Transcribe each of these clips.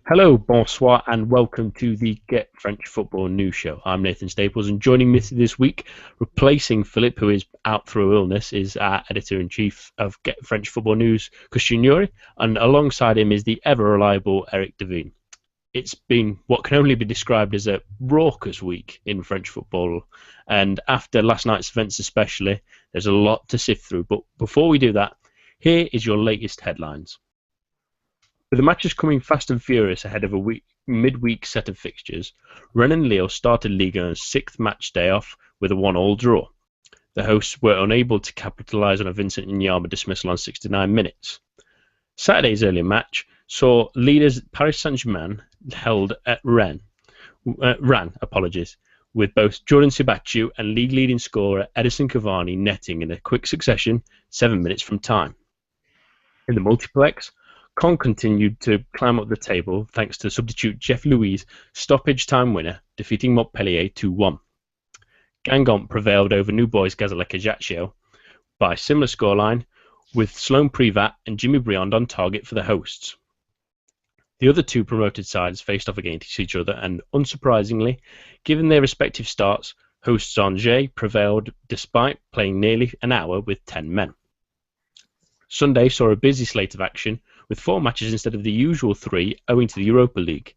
Hello, bonsoir, and welcome to the Get French Football News Show. I'm Nathan Staples, and joining me this week, replacing Philip, who is out through illness, is our editor-in-chief of Get French Football News, Christian Yuri, and alongside him is the ever-reliable Eric Devine. It's been what can only be described as a raucous week in French football, and after last night's events especially, there's a lot to sift through. But before we do that, here is your latest headlines. With the matches coming fast and furious ahead of a midweek set of fixtures, Rennes and Lille started Ligue 1's sixth match day off with a 1-1 draw. The hosts were unable to capitalise on a Vincent Nyama dismissal on 69 minutes. Saturday's early match saw leaders Paris Saint-Germain held at Rennes, with both Jordan Sibachau and league-leading scorer Edison Cavani netting in a quick succession 7 minutes from time. In the multiplex, Caen continued to climb up the table thanks to substitute Jeff Louis' stoppage time winner, defeating Montpellier 2-1. Guingamp prevailed over New Boys Gazalec Ajaccio by a similar scoreline, with Sloan Privat and Jimmy Briand on target for the hosts. The other two promoted sides faced off against each other, and unsurprisingly, given their respective starts, hosts Angers prevailed despite playing nearly an hour with 10 men. Sunday saw a busy slate of action, with 4 matches instead of the usual 3 owing to the Europa League.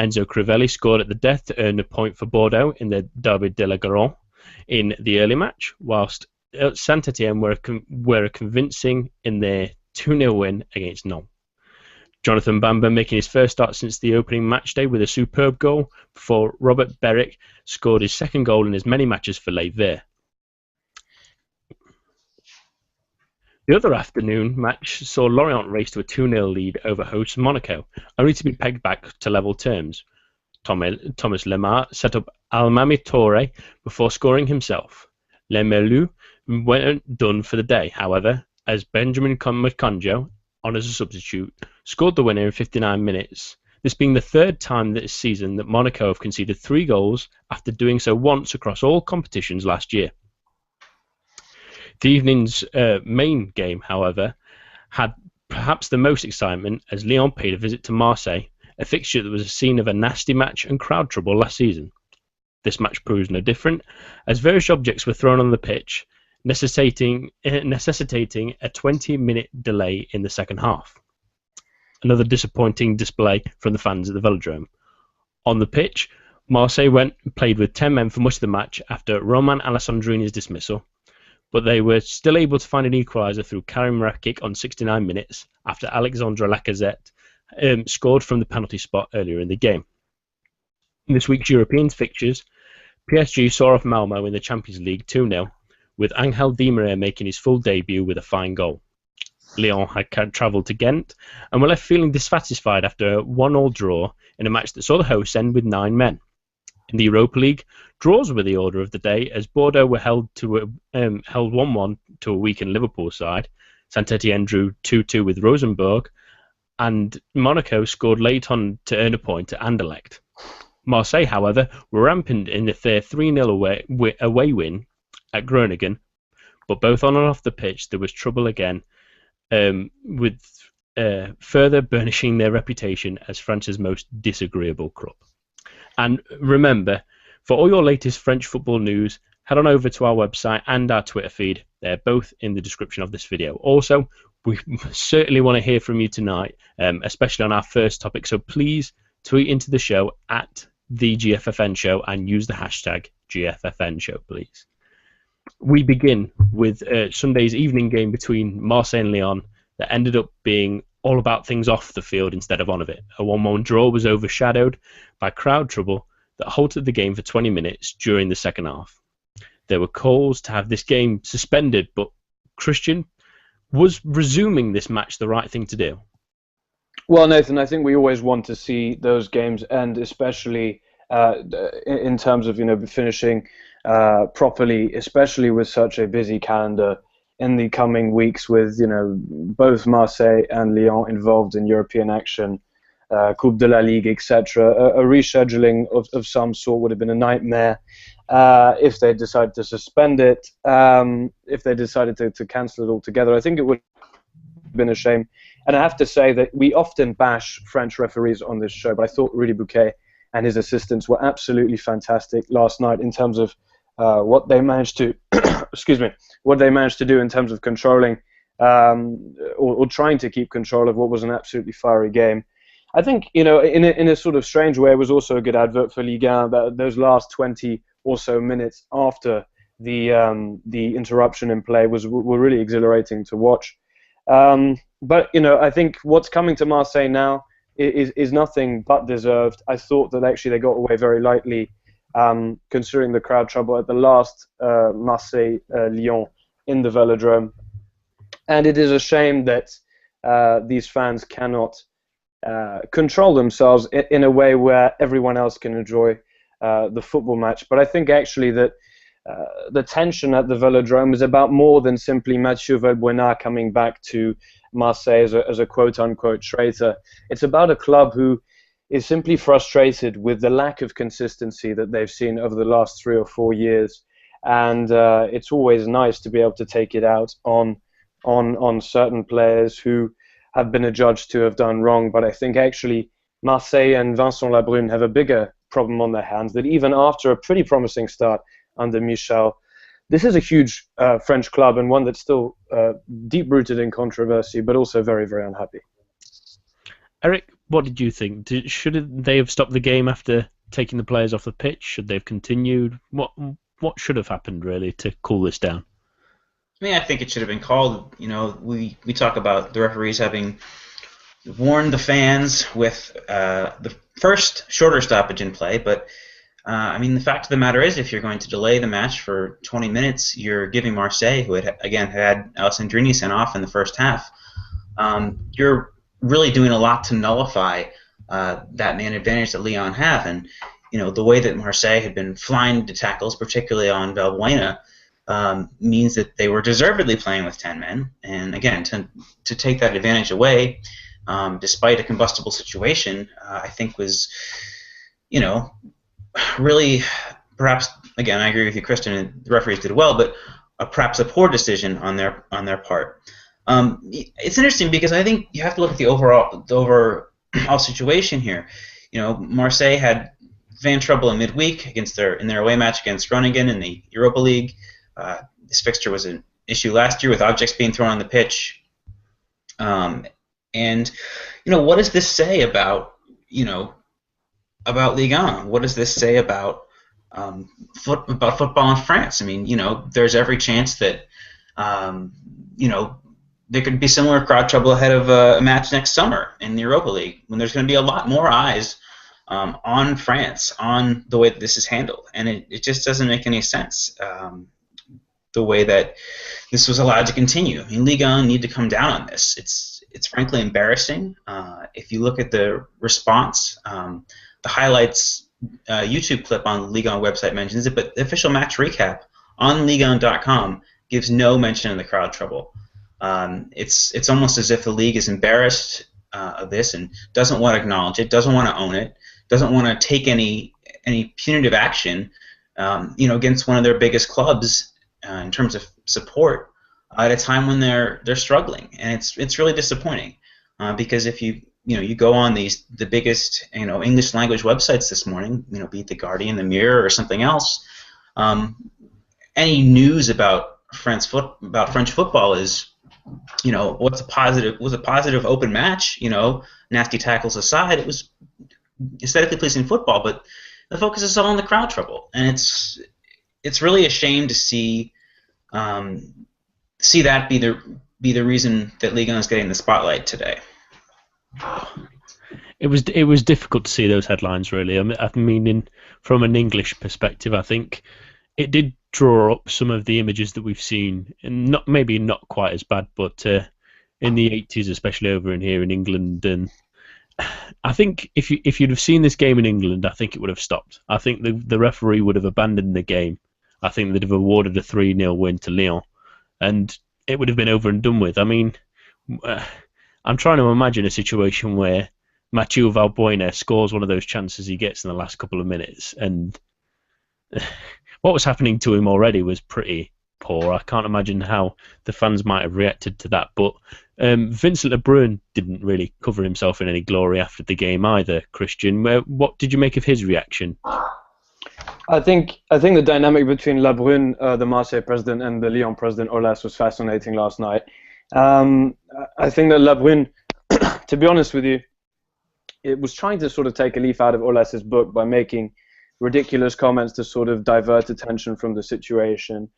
Enzo Crivelli scored at the death to earn a point for Bordeaux in the Derby de la Garonne in the early match, whilst Saint-Étienne were convincing in their 2-0 win against Nantes. Jonathan Bamba making his first start since the opening match day with a superb goal before Robert Berrick scored his second goal in as many matches for Les Verts. The other afternoon match saw Lorient race to a 2-0 lead over hosts Monaco, only to be pegged back to level terms. Thomas Lemar set up Almami Touré before scoring himself. Lemelu weren't done for the day, however, as Benjamin Makonjo, on as a substitute, scored the winner in 59 minutes, this being the third time this season that Monaco have conceded 3 goals after doing so once across all competitions last year. The evening's main game, however, had perhaps the most excitement as Lyon paid a visit to Marseille, a fixture that was a scene of a nasty match and crowd trouble last season. This match proves no different, as various objects were thrown on the pitch, necessitating a 20-minute delay in the second half. Another disappointing display from the fans at the Velodrome. On the pitch, Marseille played with 10 men for much of the match after Roman Alessandrini's dismissal, but they were still able to find an equaliser through Karim Rakic on 69 minutes after Alexandre Lacazette scored from the penalty spot earlier in the game. In this week's European fixtures, PSG saw off Malmo in the Champions League 2-0, with Angel Di Maria making his full debut with a fine goal. Lyon had travelled to Ghent and were left feeling dissatisfied after a 1-1 draw in a match that saw the hosts end with 9 men. In the Europa League, draws were the order of the day as Bordeaux were held 1-1 to a weakened Liverpool side. Saint-Étienne drew 2-2 with Rosenborg, and Monaco scored late on to earn a point at Anderlecht. Marseille, however, were rampant in their 3-0 away win at Groningen, but both on and off the pitch there was trouble again, with further burnishing their reputation as France's most disagreeable club. And remember, for all your latest French football news, head on over to our website and our Twitter feed. They're both in the description of this video. Also, we certainly want to hear from you tonight, especially on our first topic. So please tweet into the show at the GFFN show and use the hashtag GFFN show, please. We begin with Sunday's evening game between Marseille and Lyon that ended up being all about things off the field instead of on of it. A 1-1 draw was overshadowed by crowd trouble that halted the game for 20 minutes during the second half. There were calls to have this game suspended, but Christian, was resuming this match the right thing to do? Well, Nathan, I think we always want to see those games end, especially in terms of finishing properly, especially with such a busy calendar in the coming weeks with both Marseille and Lyon involved in European action, Coupe de la Ligue, etc. A rescheduling of some sort would have been a nightmare if they decided to suspend it, if they decided to cancel it altogether. I think it would been a shame. And I have to say that we often bash French referees on this show, but I thought Rudy Bouquet and his assistants were absolutely fantastic last night in terms of what they managed to, excuse me, what they managed to do in terms of controlling or trying to keep control of what was an absolutely fiery game. I think, in a sort of strange way, it was also a good advert for Ligue 1. That those last 20 or so minutes after the interruption in play were really exhilarating to watch. But I think what's coming to Marseille now is nothing but deserved. I thought that actually they got away very lightly, considering the crowd trouble at the last Marseille-Lyon in the Velodrome. And it is a shame that these fans cannot control themselves in a way where everyone else can enjoy the football match. But I think actually that the tension at the Velodrome is about more than simply Mathieu Valbuena coming back to Marseille as a quote-unquote traitor. It's about a club who is simply frustrated with the lack of consistency that they've seen over the last 3 or 4 years. And it's always nice to be able to take it out on certain players who have been adjudged to have done wrong. But I think actually Marseille and Vincent Labrune have a bigger problem on their hands, that even after a pretty promising start under Michel, this is a huge French club and one that's still deep-rooted in controversy, but also very, very unhappy. Eric, what did you think? Should they have stopped the game after taking the players off the pitch? Should they have continued? What should have happened, really, to cool this down? I mean, I think it should have been called. We talk about the referees having warned the fans with the first shorter stoppage in play, but I mean, the fact of the matter is, if you're going to delay the match for 20 minutes, you're giving Marseille, who had Alessandrini sent off in the first half, you're really doing a lot to nullify that man advantage that Lyon have. And the way that Marseille had been flying to tackles, particularly on Valbuena, means that they were deservedly playing with 10 men. And again, to take that advantage away, despite a combustible situation, I think was, really, perhaps, again, I agree with you, Kristen, the referees did well, but perhaps a poor decision on their part. It's interesting because I think you have to look at the overall situation here. Marseille had fan trouble in midweek in their away match against Groningen in the Europa League. This fixture was an issue last year with objects being thrown on the pitch. And what does this say about Ligue 1? What does this say about football in France? I mean, there's every chance that there could be similar crowd trouble ahead of a match next summer in the Europa League, when there's going to be a lot more eyes on France, on the way that this is handled, and it just doesn't make any sense. The way that this was allowed to continue. I mean, Ligue 1 need to come down on this. It's frankly embarrassing. If you look at the response, the highlights YouTube clip on the Ligue 1 website mentions it, but the official match recap on Ligue1.com gives no mention of the crowd trouble. It's almost as if the league is embarrassed of this and doesn't want to acknowledge it, doesn't want to own it, doesn't want to take any punitive action, against one of their biggest clubs in terms of support at a time when they're struggling, and it's really disappointing because if you go on the biggest English language websites this morning, be it the Guardian, the Mirror, or something else, any news about French football is was a positive open match, nasty tackles aside, it was aesthetically pleasing football, but the focus is all on the crowd trouble, and it's really a shame to see that be the reason that Ligue 1 is getting the spotlight today. It was difficult to see those headlines, really. I mean, from an English perspective, I think it did draw up some of the images that we've seen, and maybe not quite as bad, but in the 80s, especially over in here in England. And I think if you'd have seen this game in England, I think it would have stopped. I think the referee would have abandoned the game. I think they'd have awarded a 3-0 win to Lyon, and it would have been over and done with. I mean, I'm trying to imagine a situation where Mathieu Valbuena scores one of those chances he gets in the last couple of minutes, and what was happening to him already was pretty poor. I can't imagine how the fans might have reacted to that, but Vincent Lebrun didn't really cover himself in any glory after the game either, Christian. What did you make of his reaction? I think the dynamic between Lebrun, the Marseille president, and the Lyon president, Olas, was fascinating last night. I think that Lebrun, to be honest with you, it was trying to sort of take a leaf out of Olas's book by making ridiculous comments to sort of divert attention from the situation.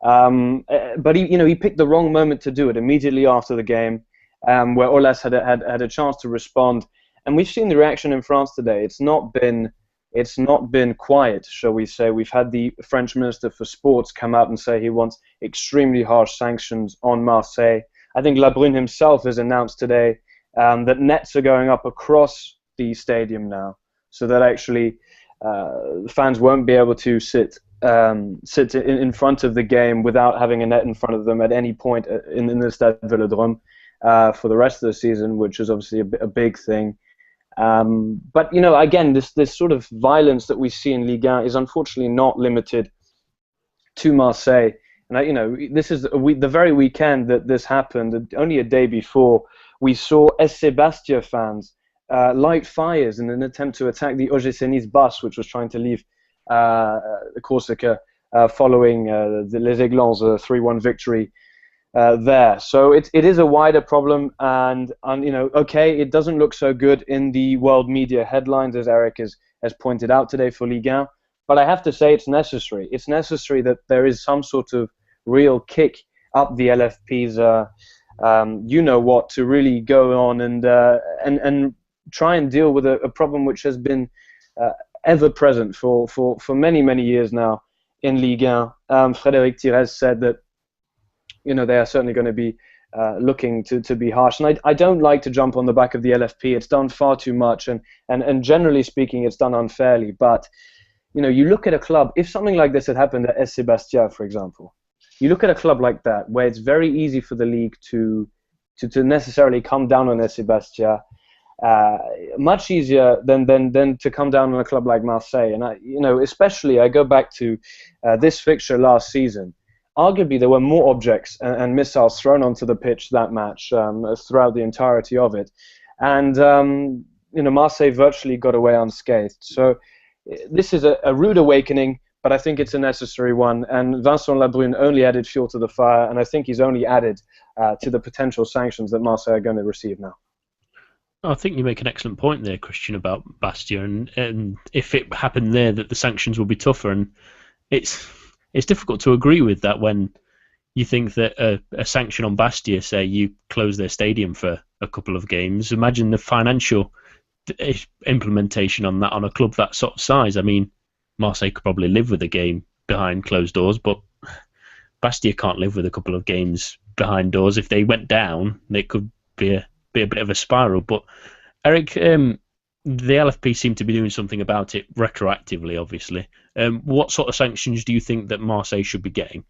But he picked the wrong moment to do it immediately after the game, where Olas had a chance to respond. And we've seen the reaction in France today. It's not been quiet, shall we say. We've had the French Minister for Sports come out and say he wants extremely harsh sanctions on Marseille. I think Lebrun himself has announced today that nets are going up across the stadium now, so that actually fans won't be able to sit in front of the game without having a net in front of them at any point in the Stade Vélodrome for the rest of the season, which is obviously a big thing. But again, this sort of violence that we see in Ligue 1 is unfortunately not limited to Marseille. And this is the very weekend that this happened. Only a day before, we saw SC Bastia fans light fires in an attempt to attack the OGC Nice bus, which was trying to leave Corsica following the Les Aiglons' 3-1 victory there. So it is a wider problem, and okay, it doesn't look so good in the world media headlines, as Eric has pointed out today for Ligue 1, but I have to say it's necessary. It's necessary that there is some sort of real kick up the LFP's to really go on and try and deal with a problem which has been ever present for many years now in Ligue 1. Frédéric Thirez said that they are certainly going to be looking to be harsh. And I don't like to jump on the back of the LFP. It's done far too much, and generally speaking, it's done unfairly. But you look at a club. If something like this had happened at SC Bastia, for example, you look at a club like that where it's very easy for the league to necessarily come down on SC Bastia. Much easier than to come down on a club like Marseille. And especially I go back to this fixture last season. Arguably, there were more objects and missiles thrown onto the pitch that match throughout the entirety of it, and Marseille virtually got away unscathed. So this is a rude awakening, but I think it's a necessary one. And Vincent Lebrun only added fuel to the fire, and I think he's only added to the potential sanctions that Marseille are going to receive now. I think you make an excellent point there, Christian, about Bastia, and if it happened there, that the sanctions will be tougher. And it's difficult to agree with that when you think that a sanction on Bastia, say you close their stadium for a couple of games. Imagine the financial implementation on that on a club that sort of size. I mean, Marseille could probably live with a game behind closed doors, but Bastia can't live with a couple of games behind doors. If they went down, it could be a bit of a spiral. But Eric, the LFP seem to be doing something about it retroactively, obviously. What sort of sanctions do you think that Marseille should be getting?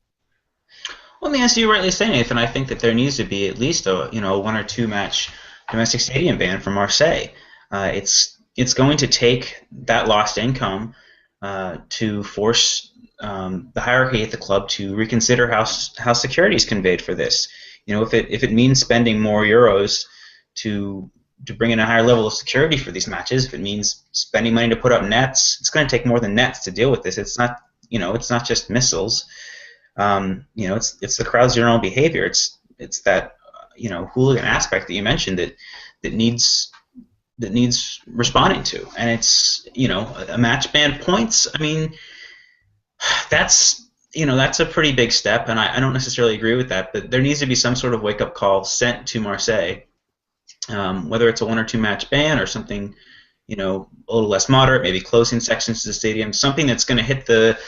Well, as you rightly say, Nathan, I think that there needs to be at least a 1 or 2 match domestic stadium ban for Marseille. It's going to take that lost income to force the hierarchy at the club to reconsider how security is conveyed for this. If it means spending more euros to bring in a higher level of security for these matches, if it means spending money to put up nets, it's going to take more than nets to deal with this. It's not just missiles. It's the crowd's general behavior. It's that hooligan aspect that you mentioned that needs responding to, and it's a match ban points. I mean, that's a pretty big step, and I don't necessarily agree with that. But there needs to be some sort of wake-up call sent to Marseille, whether it's a 1 or 2 match ban or something, a little less moderate, maybe closing sections to the stadium, something that's going to hit the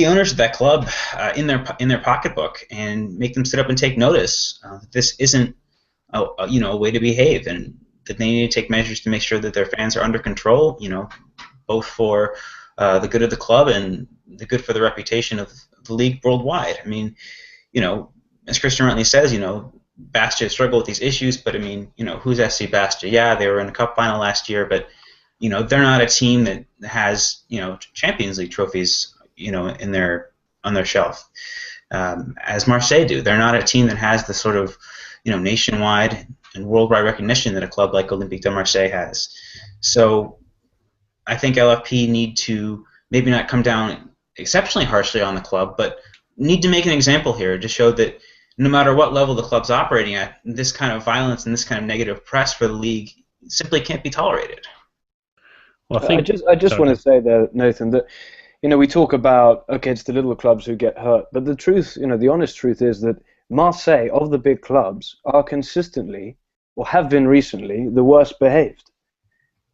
owners of that club in their pocketbook and make them sit up and take notice that this isn't a way to behave, and that they need to take measures to make sure that their fans are under control. Both for the good of the club and the good for the reputation of the league worldwide. I mean, as Christian rightly says, Bastia struggle with these issues, but I mean, who's SC Bastia? Yeah, they were in a cup final last year, but they're not a team that has Champions League trophies on their shelf, as Marseille do. They're not a team that has the sort of nationwide and worldwide recognition that a club like Olympique de Marseille has. So I think LFP need to maybe not come down exceptionally harshly on the club, but need to make an example here to show that no matter what level the club's operating at, this kind of violence and this kind of negative press for the league simply can't be tolerated. Well, I just want to say there, Nathan, that we talk about, okay, it's the little clubs who get hurt, but the truth, the honest truth is that Marseille, of the big clubs, are consistently, or have been recently, the worst behaved.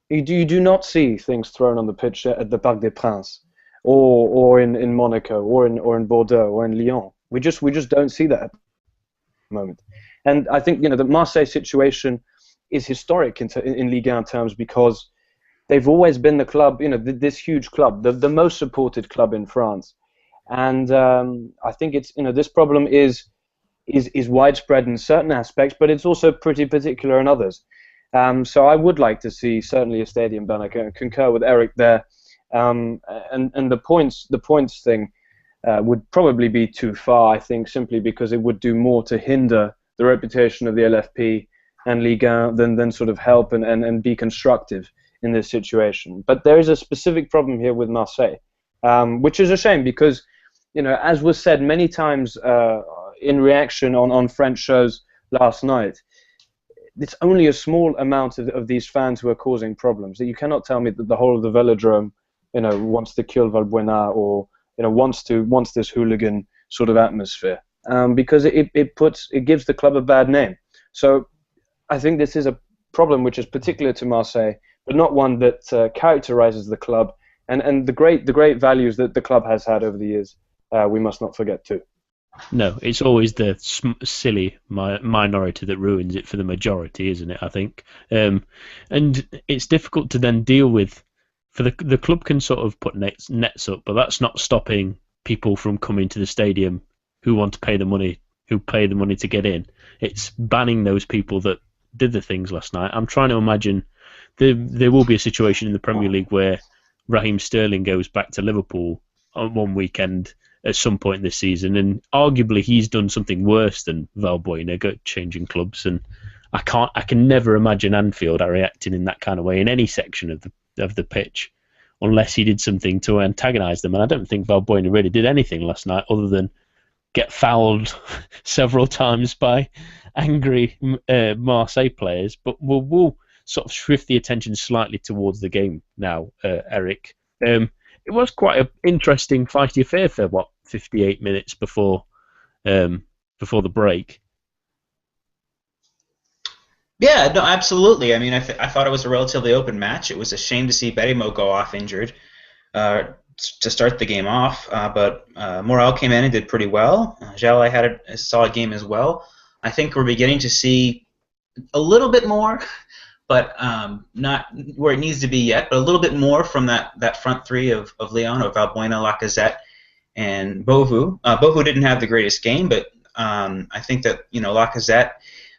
You do not see things thrown on the pitch at the Parc des Princes, or in Monaco, or in Bordeaux, or in Lyon. We just don't see that at the moment. And I think the Marseille situation is historic in Ligue 1 terms because they've always been the club, this huge club, the most supported club in France. And I think it's this problem is widespread in certain aspects, but it's also pretty particular in others. So I would like to see certainly a stadium ban. I concur with Eric there. And the points thing would probably be too far, I think, simply because it would do more to hinder the reputation of the LFP and Ligue 1 than sort of help and be constructive in this situation. But there is a specific problem here with Marseille, which is a shame because, as was said many times in reaction on French shows last night, it's only a small amount of these fans who are causing problems. You cannot tell me that the whole of the velodrome, wants to kill Valbuena or wants this hooligan sort of atmosphere, because it gives the club a bad name. So I think this is a problem which is particular to Marseille, but not one that characterizes the club and the great values that the club has had over the years. We must not forget too. No, it's always the silly minority that ruins it for the majority, isn't it? I think, and it's difficult to then deal with. For the club can sort of put nets up, but that's not stopping people from coming to the stadium who want to pay the money, who pay the money to get in. It's banning those people that did the things last night. I'm trying to imagine there will be a situation in the Premier League where Raheem Sterling goes back to Liverpool on one weekend at some point this season, and arguably he's done something worse than Valbuena changing clubs, and I can never imagine Anfield reacting in that kind of way in any section of the pitch unless he did something to antagonise them, and I don't think Valbuena really did anything last night other than get fouled several times by angry Marseille players. But we'll sort of shift the attention slightly towards the game now, Eric. It was quite an interesting, fighty affair for 58 minutes before the break. Yeah, no, absolutely. I mean, I thought it was a relatively open match. It was a shame to see Berimo go off injured to start the game off, but Morel came in and did pretty well. Jallet had a solid game as well. I think we're beginning to see a little bit more, but not where it needs to be yet, but a little bit more from that front three of Lyon, of Valbuena, Lacazette, and Beauvau. Beauvau didn't have the greatest game, but I think that Lacazette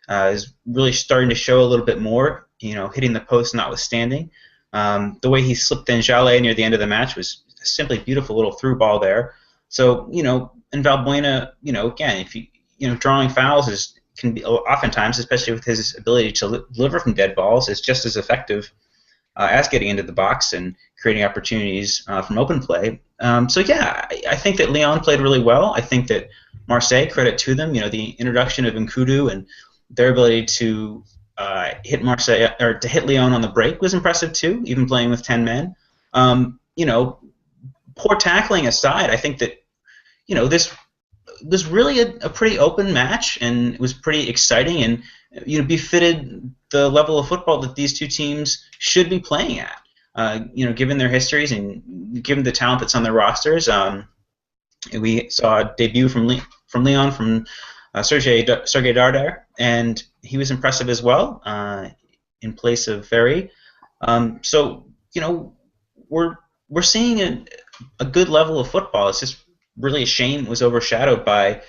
is really starting to show a little bit more, hitting the post notwithstanding. The way he slipped in Jallet near the end of the match was simply beautiful little through ball there. So, and Valbuena, again, if drawing fouls can be oftentimes, especially with his ability to deliver from dead balls, is just as effective as getting into the box and creating opportunities from open play. So yeah, I think that Lyon played really well. I think that Marseille, credit to them, the introduction of Nkudu and their ability to hit Marseille or to hit Lyon on the break was impressive too, even playing with 10 men. Poor tackling aside, I think that this was really a pretty open match, and it was pretty exciting, and befitted the level of football that these two teams should be playing at. Given their histories and given the talent that's on their rosters, we saw a debut from Lyon from Sergei Darder, and he was impressive as well in place of Ferry. So we're seeing a good level of football. It's just really a shame it was overshadowed by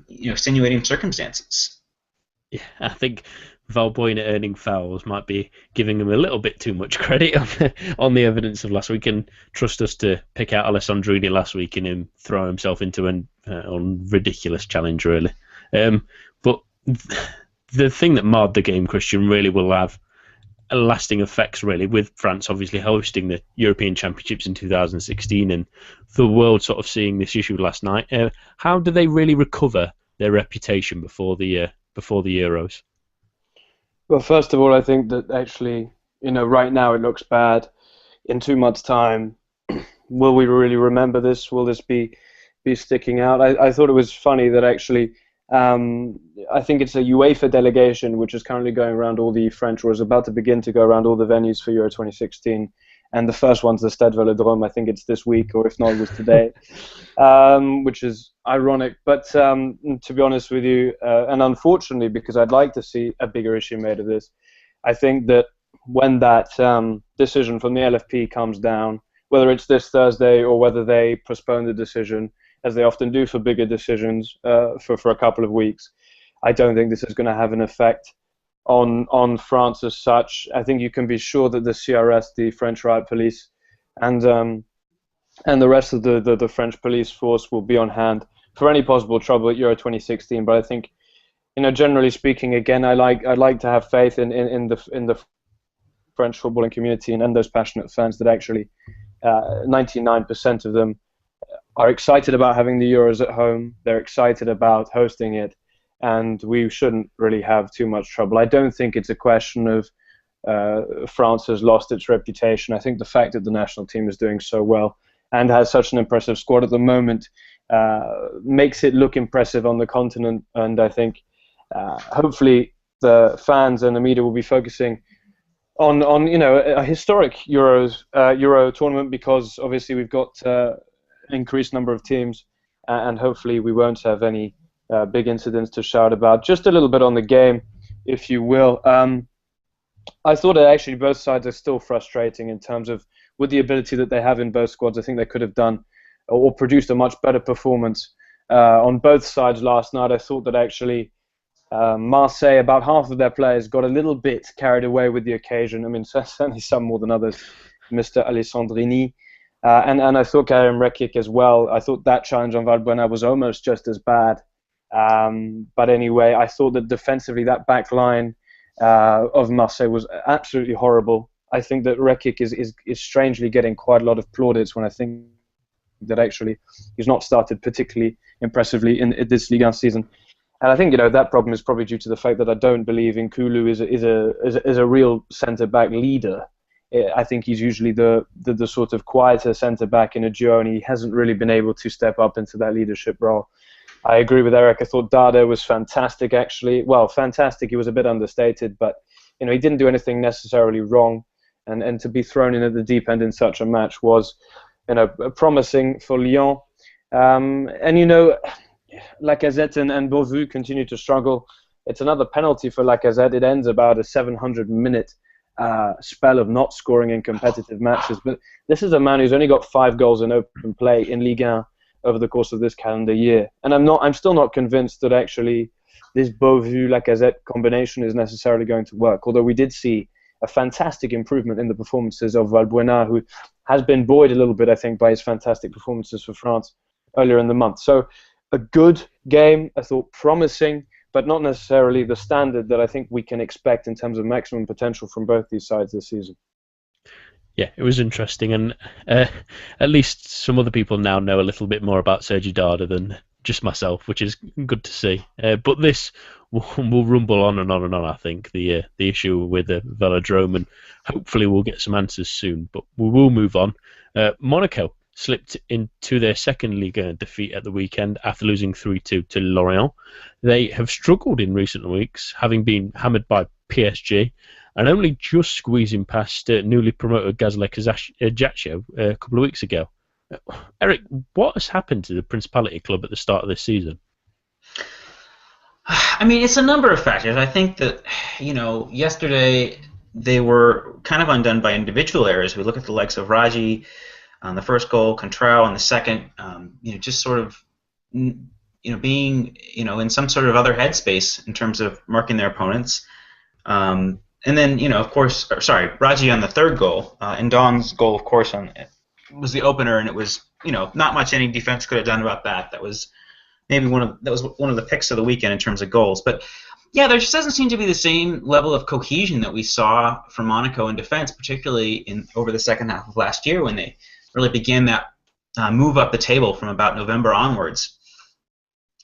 extenuating circumstances. Yeah, I think Valbuena earning fouls might be giving him a little bit too much credit on the evidence of last week, and trust us to pick out Alessandrini last week and him throw himself into a ridiculous challenge, really. But the thing that marred the game, Christian, really will have lasting effects, really, with France obviously hosting the European Championships in 2016 and the world sort of seeing this issue last night. How do they really recover their reputation before the Euros? Well, first of all, I think that actually, right now it looks bad. In 2 months' time, will we really remember this? Will this be sticking out? I thought it was funny that actually, I think it's a UEFA delegation which is currently going around all the French, or is about to begin to go around all the venues for Euro 2016. And the first one's the Stade Velodrome. I think it's this week, or if not, it was today, which is ironic. But to be honest with you, and unfortunately, because I'd like to see a bigger issue made of this, I think that when that decision from the LFP comes down, whether it's this Thursday or whether they postpone the decision, as they often do for bigger decisions, for a couple of weeks, I don't think this is going to have an effect on France as such. I think you can be sure that the CRS, the French riot police, and the rest of the French police force will be on hand for any possible trouble at Euro 2016. But I think, generally speaking, again, I'd like to have faith in the French footballing community and those passionate fans that actually 99% of them are excited about having the Euros at home. They're excited about hosting it, and we shouldn't really have too much trouble. I don't think it's a question of France has lost its reputation. I think the fact that the national team is doing so well and has such an impressive squad at the moment makes it look impressive on the continent, and I think hopefully the fans and the media will be focusing on a historic Euro tournament, because obviously we've got increased number of teams, and hopefully we won't have any big incidents to shout about. Just a little bit on the game, if you will. I thought that actually both sides are still frustrating in terms of, with the ability that they have in both squads, I think they could have done or produced a much better performance on both sides last night. I thought that actually Marseille, about half of their players got a little bit carried away with the occasion. I mean, certainly some more than others, Mr. Alessandrini. And I thought Karim Rekik as well. I thought that challenge on Valbuena was almost just as bad. But anyway, I thought that defensively that back line of Marseille was absolutely horrible. I think that Rekik is strangely getting quite a lot of plaudits, when I think that actually he's not started particularly impressively in this Ligue 1 season. And I think that problem is probably due to the fact that I don't believe Nkulu is a real centre-back leader. I think he's usually the sort of quieter centre-back in a duo, and he hasn't really been able to step up into that leadership role. I agree with Eric. I thought Dada was fantastic, actually. Well, fantastic, he was a bit understated, but he didn't do anything necessarily wrong. And to be thrown in at the deep end in such a match was promising for Lyon. Lacazette and Beauvu continue to struggle. It's another penalty for Lacazette. It ends about a 700-minute spell of not scoring in competitive matches. But this is a man who's only got 5 goals in open play in Ligue 1 over the course of this calendar year. And I'm still not convinced that actually this Beauvu-Lacazette combination is necessarily going to work. Although we did see a fantastic improvement in the performances of Valbuena, who has been buoyed a little bit, I think, by his fantastic performances for France earlier in the month. So a good game, I thought, promising, but not necessarily the standard that I think we can expect in terms of maximum potential from both these sides this season. Yeah, it was interesting, and at least some other people now know a little bit more about Sergi Dada than just myself, which is good to see. But this will rumble on and on and on, I think, the issue with the Velodrome, and hopefully we'll get some answers soon. But we will move on. Monaco slipped into their second Ligue defeat at the weekend after losing 3-2 to Lorient. They have struggled in recent weeks, having been hammered by PSG, and only just squeezing past newly promoted Gazlek Ajaccio a couple of weeks ago. Eric, what has happened to the Principality Club at the start of this season? I mean, it's a number of factors. I think that, yesterday they were kind of undone by individual errors. We look at the likes of Raji on the first goal, Contrao on the second, just sort of, being, in some sort of other headspace in terms of marking their opponents. And then, of course, Raji on the third goal, and Don's goal, of course, was the opener, and it was, not much any defense could have done about that. That was maybe one of the picks of the weekend in terms of goals. But Yeah, there just doesn't seem to be the same level of cohesion that we saw from Monaco in defense, particularly over the second half of last year when they really began that move up the table from about November onwards.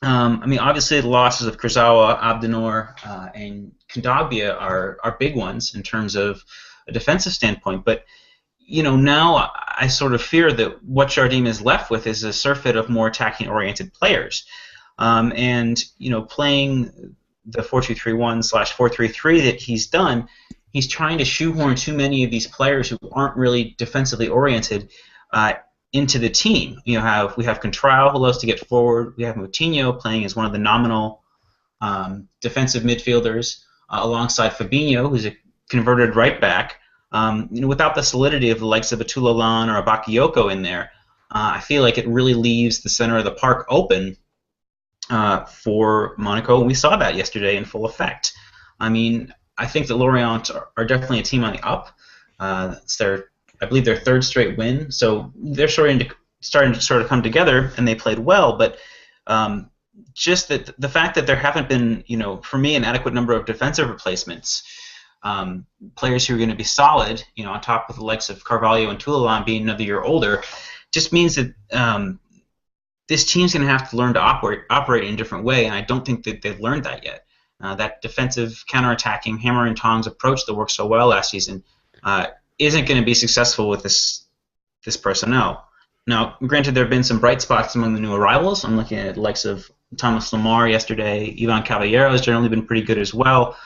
I mean, obviously the losses of Kurzawa, Abdennour, and Kondogbia are big ones in terms of a defensive standpoint, but now I sort of fear that what Jardim is left with is a surfeit of more attacking-oriented players. And playing the 4-2-3-1/4-3-3 that he's done, he's trying to shoehorn too many of these players who aren't really defensively oriented into the team. We have Contral, who loves to get forward. We have Moutinho playing as one of the nominal defensive midfielders alongside Fabinho, who's a converted right back. Without the solidity of the likes of a Toulalan or a Bakayoko in there, I feel like it really leaves the center of the park open for Monaco, and we saw that yesterday in full effect. I mean, I think that Lorient are definitely a team on the up. It's I believe their third straight win, so they're starting to sort of come together, and they played well. But just that the fact that there haven't been, for me, an adequate number of defensive replacements, players who are going to be solid, on top of the likes of Carvalho and Toulalan being another year older, just means that this team's going to have to learn to operate in a different way, and I don't think that they've learned that yet. That defensive, counterattacking, hammer and tongs approach that worked so well last season isn't going to be successful with this personnel. Now, granted, there have been some bright spots among the new arrivals. I'm looking at the likes of Thomas Lemar yesterday. Ivan Caballero has generally been pretty good as well.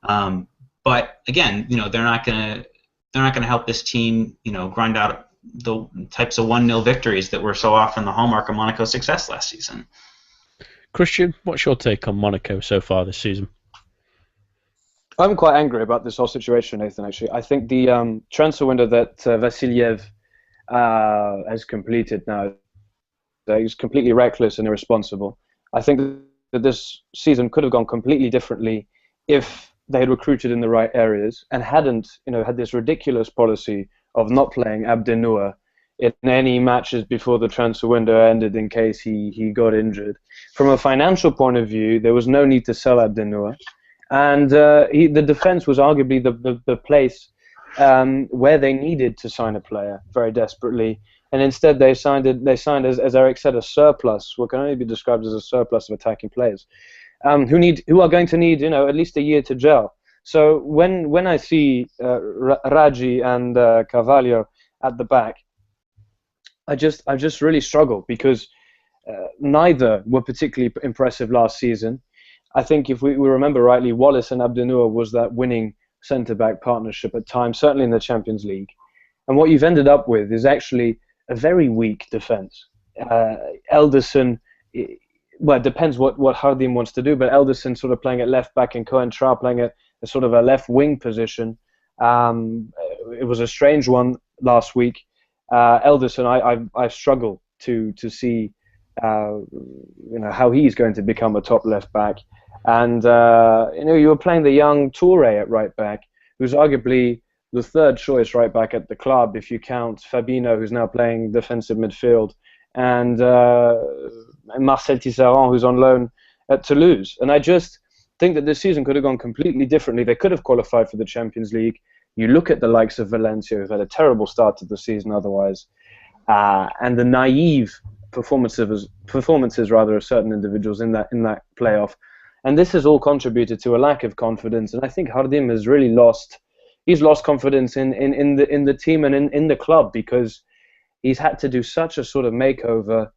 But again, they're not going to help this team, grind out the types of 1-0 victories that were so often the hallmark of Monaco's success last season. Christian, what's your take on Monaco so far this season? I'm quite angry about this whole situation, Nathan, actually. I think the transfer window that Vassiliev has completed now is completely reckless and irresponsible. I think that this season could have gone completely differently if they had recruited in the right areas and hadn't, had this ridiculous policy of not playing Abdennour in any matches before the transfer window ended in case he got injured. From a financial point of view, there was no need to sell Abdennour. And the defense was arguably the place where they needed to sign a player very desperately, and instead they signed, as Eric said, a surplus, what can only be described as a surplus of attacking players, who are going to need at least a year to gel. So when I see Raggi and Carvalho at the back, I just really struggle because neither were particularly impressive last season. I think if we remember rightly, Wallace and Abdennour was that winning centre-back partnership at times, certainly in the Champions League. And what you've ended up with is actually a very weak defence. Elderson, well, it depends what Jardim wants to do, but Elderson sort of playing at left-back and Coentrao playing at a sort of a left-wing position. It was a strange one last week. Elderson, I struggle to see how he's going to become a top left-back. And you were playing the young Touré at right back, who's arguably the third choice right back at the club if you count Fabinho, who's now playing defensive midfield, and Marcel Tisserand, who's on loan at Toulouse. And I just think that this season could have gone completely differently. They could have qualified for the Champions League. You look at the likes of Valencia, who've had a terrible start to the season otherwise, and the naive performances of certain individuals in that playoff. And this has all contributed to a lack of confidence. And I think Jardim has really lost confidence in the team and in the club because he's had to do such a sort of makeover.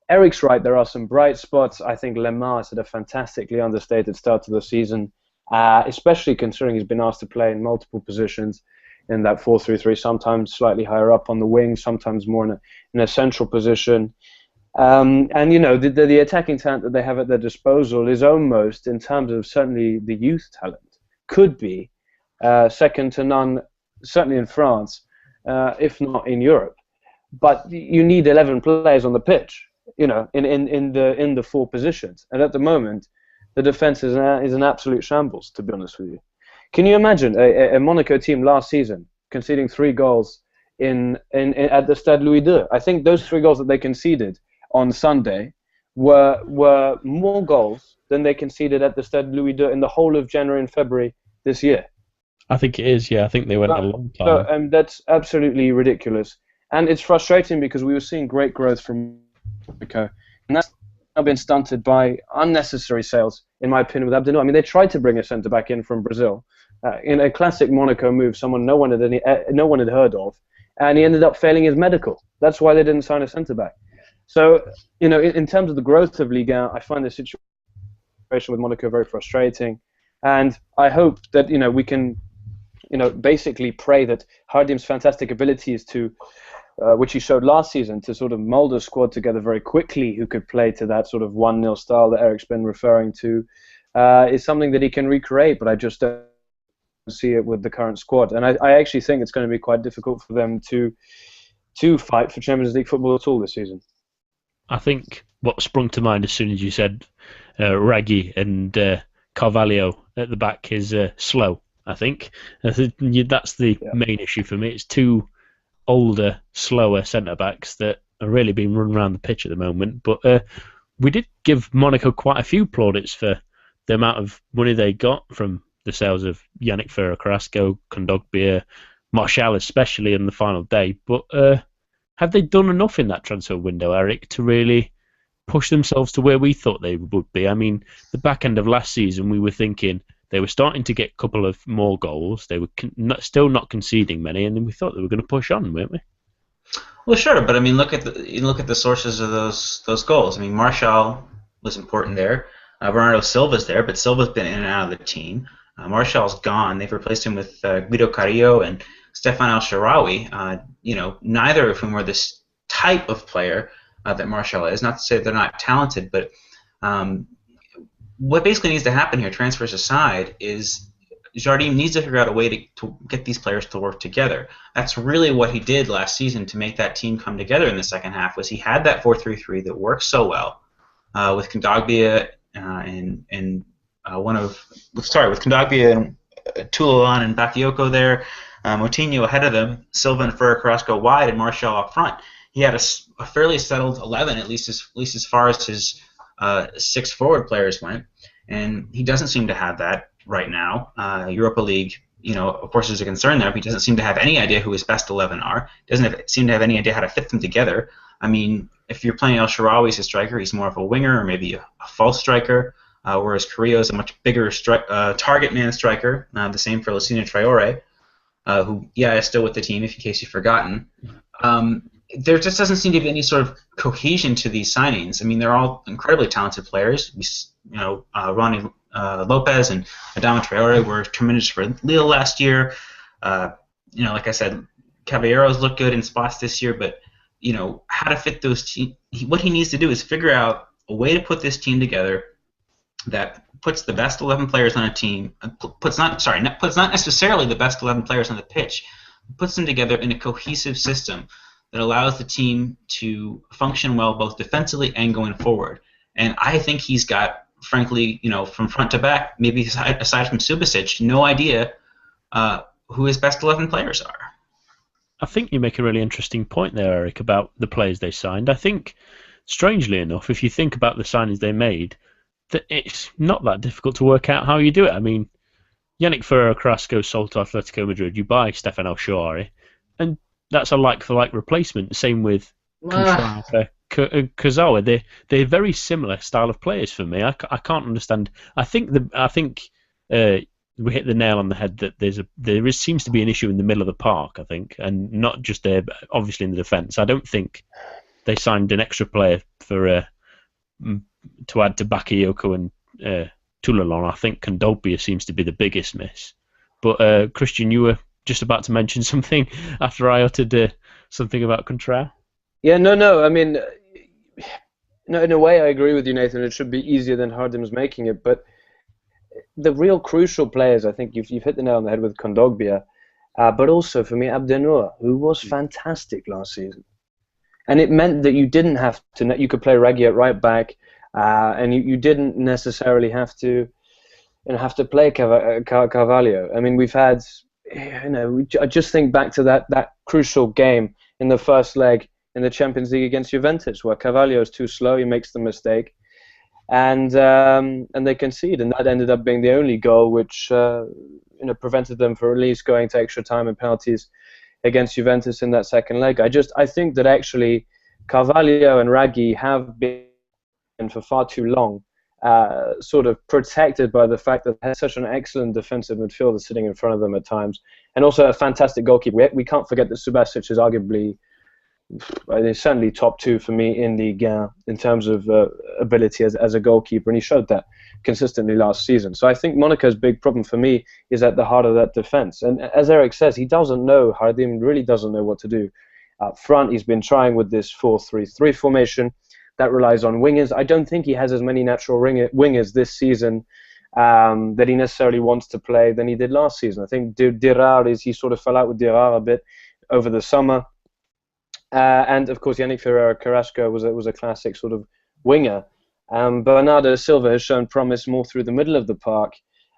Eric's right, there are some bright spots. I think Lemar has had a fantastically understated start to the season, especially considering he's been asked to play in multiple positions in that 4-3-3, sometimes slightly higher up on the wing, sometimes more in a central position. And the attacking talent that they have at their disposal is almost, in terms of certainly the youth talent, could be second to none, certainly in France, if not in Europe. But you need 11 players on the pitch, in the four positions. And at the moment, the defense is an absolute shambles, to be honest with you. Can you imagine a Monaco team last season conceding 3 goals at the Stade Louis II? I think those 3 goals that they conceded on Sunday were more goals than they conceded at the Stade Louis II in the whole of January and February this year. I think it is, yeah. I think they went a long time. So, that's absolutely ridiculous. And it's frustrating because we were seeing great growth from Monaco. And that's now been stunted by unnecessary sales, in my opinion, with Abdennour. I mean, they tried to bring a centre-back in from Brazil in a classic Monaco move, someone no one had heard of, and he ended up failing his medical. That's why they didn't sign a centre-back. So, in terms of the growth of Ligue 1, I find the situation with Monaco very frustrating. And I hope that, we can, basically pray that Hardim's fantastic abilities to, which he showed last season, to sort of mold a squad together very quickly who could play to that sort of 1-0 style that Eric's been referring to, is something that he can recreate, but I just don't see it with the current squad. And I actually think it's going to be quite difficult for them to fight for Champions League football at all this season. I think what sprung to mind as soon as you said Raggi and Carvalho at the back is slow, I think. That's the main issue for me. It's two older, slower centre-backs that are really being run around the pitch at the moment. But we did give Monaco quite a few plaudits for the amount of money they got from the sales of Yannick Ferrer-Carrasco, Kondogbia, Martial especially in the final day. But have they done enough in that transfer window, Eric, to really push themselves to where we thought they would be? I mean, the back end of last season, we were thinking they were starting to get a couple of more goals. They were still not conceding many, and then we thought they were going to push on, weren't we? Well, sure, but I mean, look at the sources of those goals. I mean, Martial was important there. Bernardo Silva's there, but Silva's been in and out of the team. Martial's gone. They've replaced him with Guido Carrillo and Stefan El Shaarawy. Neither of whom are this type of player that Martial is. Not to say they're not talented, but what basically needs to happen here, transfers aside, is Jardim needs to figure out a way to get these players to work together. That's really what he did last season to make that team come together in the second half. Was he had that 4-3-3 that worked so well with Kondogbia with Kondogbia and Toulalan and Bakayoko there, Moutinho ahead of them, Silva and Ferrer-Carrasco wide, and Martial up front. He had a fairly settled 11, at least as far as his 6 forward players went, and he doesn't seem to have that right now. Europa League, of course, there's a concern there, but he doesn't seem to have any idea who his best 11 are. Doesn't seem to have any idea how to fit them together. I mean, if you're playing El Shaarawy as a striker, he's more of a winger or maybe a false striker, whereas Carrillo is a much bigger target man striker. The same for Lucina Traore, who, is still with the team, in case you've forgotten. There just doesn't seem to be any sort of cohesion to these signings. I mean, they're all incredibly talented players. Ronnie Lopez and Adama Traore were tremendous for Lille last year. Like I said, Caballeros looked good in spots this year, but how to fit those teams. What he needs to do is figure out a way to put this team together that puts the best 11 players on a team. Puts not necessarily the best 11 players on the pitch. Puts them together in a cohesive system that allows the team to function well both defensively and going forward. And I think he's got, frankly, from front to back, maybe aside from Subasic, no idea who his best 11 players are. I think you make a really interesting point there, Eric, about the players they signed. I think, strangely enough, if you think about the signings they made, that it's not that difficult to work out how you do it. I mean, Yannick Ferrer-Carrasco sold to Atletico Madrid. You buy Stefan El Shaarawy, and that's a like-for-like replacement. Same with Kurzawa. They're very similar style of players for me. I can't understand. I think we hit the nail on the head that there seems to be an issue in the middle of the park. I think, and not just there, but obviously in the defence. I don't think they signed an extra player for to add to Bakayoko and Toulalan. I think Kondogbia seems to be the biggest miss. But Christian, you were just about to mention something after I uttered something about Contrao. Yeah, no. I mean, in a way, I agree with you, Nathan. It should be easier than Hardim's making it. But the real crucial players, I think you've hit the nail on the head with Kondogbia, but also for me, Abdennour, who was fantastic last season. And it meant that you didn't have to. You could play Raggi at right back, and you didn't necessarily have to play Carvalho. I mean, we've had. I just think back to that crucial game in the first leg in the Champions League against Juventus, where Carvalho is too slow, he makes the mistake, and they conceded, and that ended up being the only goal which prevented them from at least going to extra time and penalties against Juventus in that second leg. I think that actually Carvalho and Raggi have been for far too long sort of protected by the fact that they had such an excellent defensive midfielder sitting in front of them at times, and also a fantastic goalkeeper. We can't forget that Subasic is arguably, certainly top 2 for me in Ligue 1 in terms of ability as a goalkeeper, and he showed that consistently last season. So I think Monaco's big problem for me is at the heart of that defense. And as Eric says, he doesn't know, Hardim really doesn't know what to do. Up front, he's been trying with this 4-3-3 formation that relies on wingers. I don't think he has as many natural wingers this season that he necessarily wants to play than he did last season. I think he sort of fell out with Dirar a bit over the summer. And of course, Yannick Ferreira Carrasco was a classic sort of winger. Bernardo Silva has shown promise more through the middle of the park.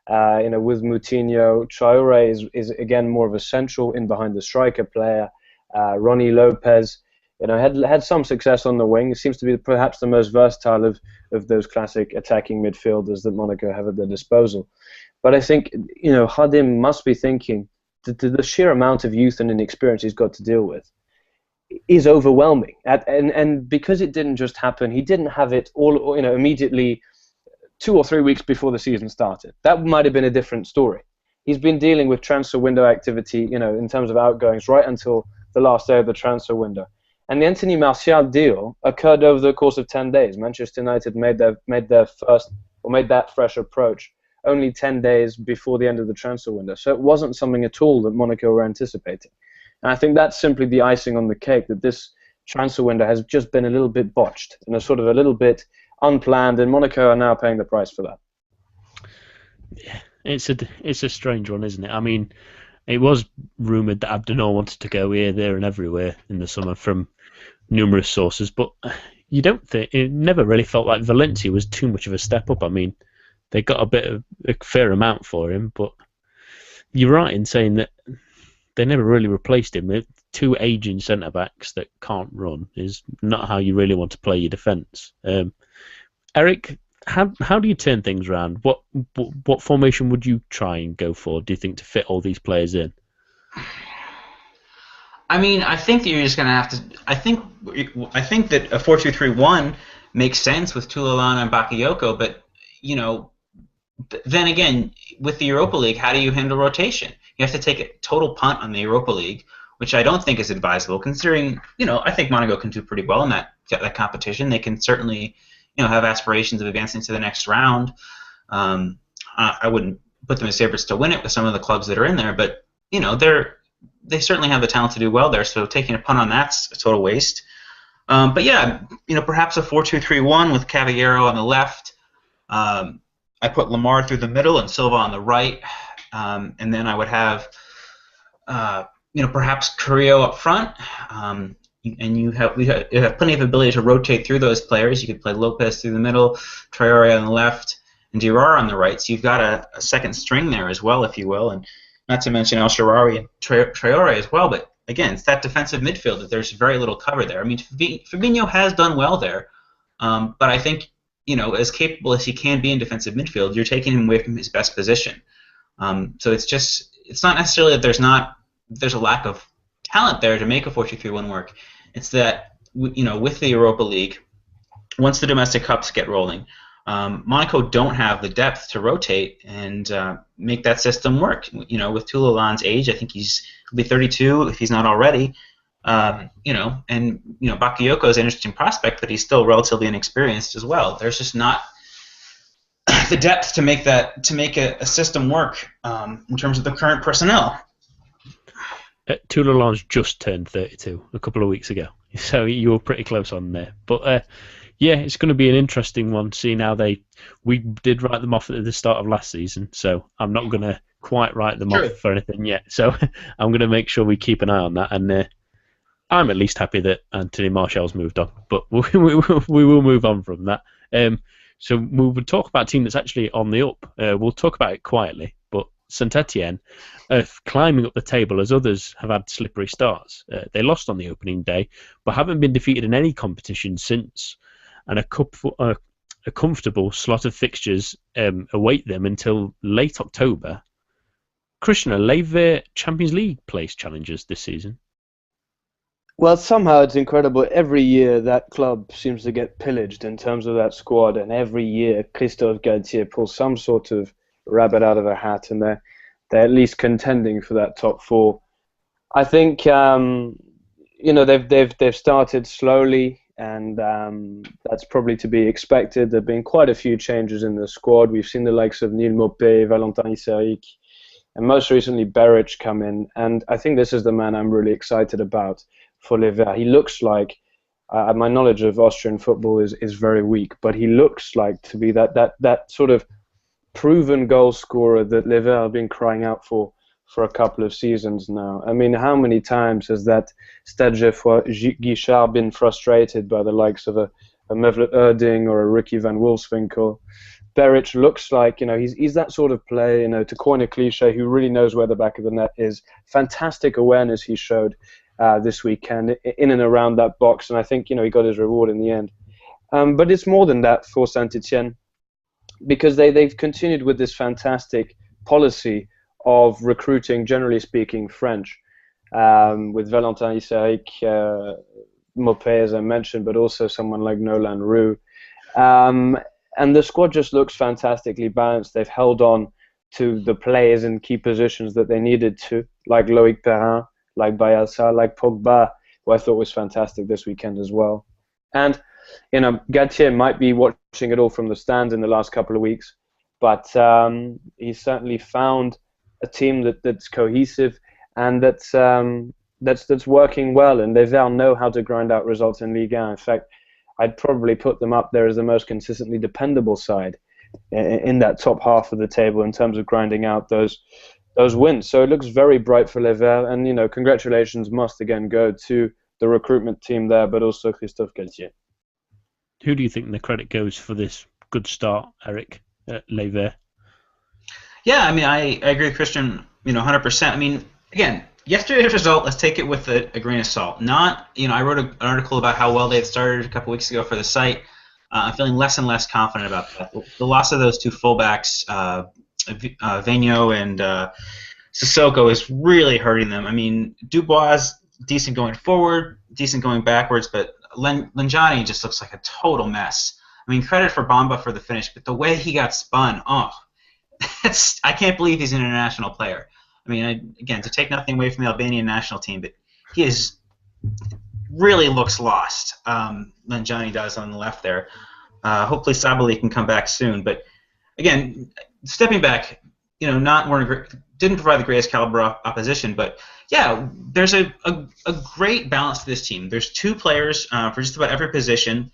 With Moutinho, Traoré is again more of a central in behind the striker player. Ronnie Lopez, had some success on the wing. It seems to be perhaps the most versatile of those classic attacking midfielders that Monaco have at their disposal. But I think Hardim must be thinking that the sheer amount of youth and inexperience he's got to deal with is overwhelming, and because it didn't just happen, he didn't have it all immediately 2 or 3 weeks before the season started. That might have been a different story. He's been dealing with transfer window activity, in terms of outgoings, right until the last day of the transfer window. And the Anthony Martial deal occurred over the course of 10 days. Manchester United made that fresh approach only 10 days before the end of the transfer window. So it wasn't something at all that Monaco were anticipating. And I think that's simply the icing on the cake, that this transfer window has just been a little bit botched and sort of a little bit unplanned, and Monaco are now paying the price for that. Yeah, it's a strange one, isn't it? I mean, it was rumoured that Abdenor wanted to go here, there and everywhere in the summer from numerous sources, but you don't think, it never really felt like Valencia was too much of a step up. I mean, they got a fair amount for him, but you're right in saying that they never really replaced him. 2 aging centre-backs that can't run is not how you really want to play your defence. Eric, how do you turn things around? What formation would you try and go for, do you think, to fit all these players in? I mean, I think that you're just going to have to... I think that a 4-2-3-1 makes sense with Toulalan and Bakayoko, but, then again, with the Europa League, how do you handle rotation? You have to take a total punt on the Europa League, which I don't think is advisable, considering, I think Monaco can do pretty well in that competition. They can certainly, have aspirations of advancing to the next round. I wouldn't put them as favorites to win it with some of the clubs that are in there, but, they certainly have the talent to do well there, so taking a punt on that's a total waste. But yeah, perhaps a 4-2-3-1 with Caballero on the left. I put Lamar through the middle and Silva on the right. And then I would have, perhaps Carrillo up front, and we have plenty of ability to rotate through those players. You could play Lopez through the middle, Traoré on the left, and Dirar on the right. So you've got a second string there as well, if you will, and not to mention El Shaarawy and Traoré as well. But again, it's that defensive midfield that there's very little cover there. I mean, Fabinho has done well there, but I think as capable as he can be in defensive midfield, you're taking him away from his best position. So it's not necessarily that there's a lack of talent there to make a 4-2-3-1 work. It's that with the Europa League, once the domestic cups get rolling, Monaco don't have the depth to rotate and make that system work. With Toulalan's age, I think he'll be 32 if he's not already. And Bakayoko is an interesting prospect, but he's still relatively inexperienced as well. There's just not the depth to make a system work in terms of the current personnel. Toulalan's just turned 32 a couple of weeks ago, so you were pretty close on there. But yeah, it's going to be an interesting one. Seeing how we did write them off at the start of last season, so I'm not going to quite write them off for anything yet. So I'm going to make sure we keep an eye on that, and I'm at least happy that Anthony Martial's moved on. But we will move on from that. So we will talk about a team that's actually on the up. We'll talk about it quietly, but Saint-Étienne climbing up the table as others have had slippery starts. They lost on the opening day, but haven't been defeated in any competition since. And a a comfortable slot of fixtures await them until late October. Christian, are Lever Champions League place challengers this season? Well, somehow it's incredible. Every year that club seems to get pillaged in terms of that squad, and every year Christophe Galtier pulls some sort of rabbit out of a hat, and they're at least contending for that top four. I think they've started slowly, and that's probably to be expected. There've been quite a few changes in the squad. We've seen the likes of Neil Maupay, Valentin Issarik, and most recently Beric come in, and I think this is the man I'm really excited about for Les Verts. He looks like, my knowledge of Austrian football is very weak, but he looks like to be that sort of proven goal scorer that Les Verts have been crying out for a couple of seasons now. I mean, how many times has that Stade Guichard been frustrated by the likes of a Mevlut Erding or a Ricky van Wolfswinkel? Beric looks like, he's that sort of player, to coin a cliche, who really knows where the back of the net is. Fantastic awareness he showed this weekend in and around that box, and I think, he got his reward in the end. But it's more than that for Saint-Étienne, because they've continued with this fantastic policy of recruiting, generally speaking, French, with Valentin Issarik, Maupay, as I mentioned, but also someone like Nolan Roux. And the squad just looks fantastically balanced. They've held on to the players in key positions that they needed to, like Loïc Perrin, like Bayelsa, like Pogba, who I thought was fantastic this weekend as well. And, Galtier might be watching it all from the stands in the last couple of weeks, but he's certainly found a team that's cohesive and that's working well, and they now know how to grind out results in Ligue 1. In fact, I'd probably put them up there as the most consistently dependable side in that top half of the table in terms of grinding out those wins. So it looks very bright for Les Verts, and congratulations must again go to the recruitment team there, but also Christophe Galtier. Who do you think the credit goes for this good start, Eric, at Les Verts? Yeah, I mean, I agree with Christian, 100%. I mean, again, yesterday's result, let's take it with a grain of salt. Not, I wrote an article about how well they had started a couple weeks ago for the site. I'm feeling less and less confident about that. The loss of those two fullbacks, Vigneault and Sissoko, is really hurting them. I mean, Dubois, decent going forward, decent going backwards, but Lenjani just looks like a total mess. I mean, credit for Bamba for the finish, but the way he got spun, I can't believe he's an international player. I mean, again, to take nothing away from the Albanian national team, but he really looks lost. Lenjani does on the left there. Hopefully Sabali can come back soon. But again, stepping back, didn't provide the greatest caliber opposition, but yeah, there's a great balance to this team. There's two players for just about every position.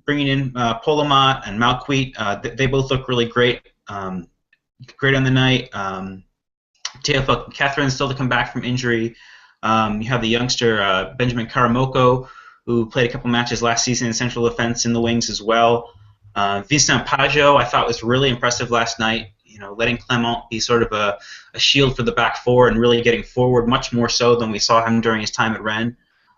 Bringing in Polomat and Malquit, they both look really great. Great on the night. Teofil Catherine's still to come back from injury. You have the youngster Benjamin Karamoko, who played a couple matches last season in central defense in the wings as well. Vincent Pajot, I thought, was really impressive last night. Letting Clement be sort of a shield for the back four and really getting forward much more so than we saw him during his time at Rennes.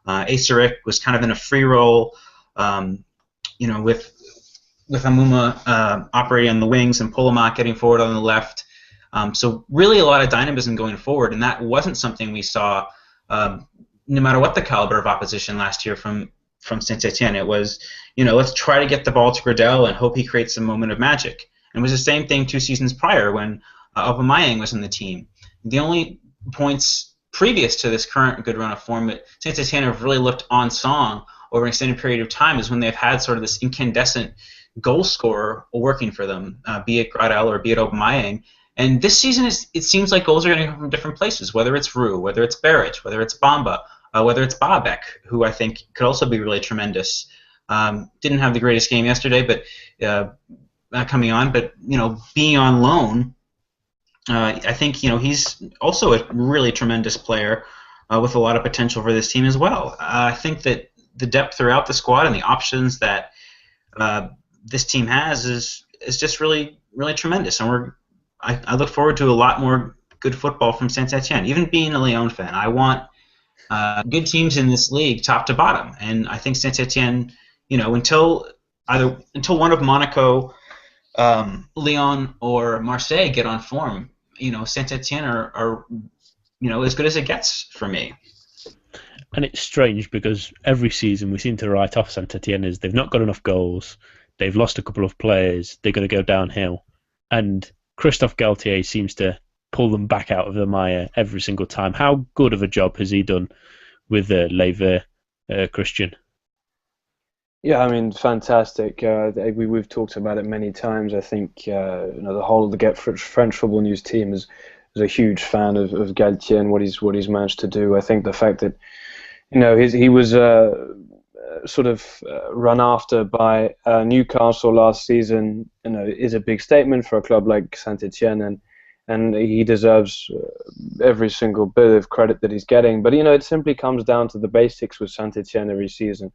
Asarik was kind of in a free role, with Amuma operating on the wings and Polomat getting forward on the left. So really a lot of dynamism going forward, and that wasn't something we saw no matter what the caliber of opposition last year from Saint-Étienne. It was, let's try to get the ball to Gradel and hope he creates a moment of magic. And it was the same thing 2 seasons prior when Aubameyang was in the team. The only points previous to this current good run of form that Saint-Étienne have really looked on song over an extended period of time is when they've had sort of this incandescent goal scorer working for them, be it Gradel or be it Aubameyang. And this season, it seems like goals are going to come from different places, whether it's Roux, whether it's Beric, whether it's Bamba, whether it's Babek, who I think could also be really tremendous. Didn't have the greatest game yesterday, but coming on, but being on loan, I think he's also a really tremendous player with a lot of potential for this team as well. I think that the depth throughout the squad and the options that this team has is just really, really tremendous, and I look forward to a lot more good football from Saint-Étienne. Even being a Lyon fan, I want good teams in this league, top to bottom. And I think Saint-Étienne, until either until one of Monaco, Lyon, or Marseille get on form. Saint-Étienne are as good as it gets for me. And it's strange because every season we seem to write off Saint-Étienne as they've not got enough goals, they've lost a couple of players, they're going to go downhill. And Christophe Galtier seems to pull them back out of the mire every single time. How good of a job has he done with Lever, Christian? Yeah, I mean, fantastic. We've talked about it many times. I think the whole of the Get French Football News team is a huge fan of Galtier and what he's managed to do. I think the fact that he was sort of run after by Newcastle last season, is a big statement for a club like Saint-Étienne, and he deserves every single bit of credit that he's getting. But it simply comes down to the basics with Saint-Étienne every season.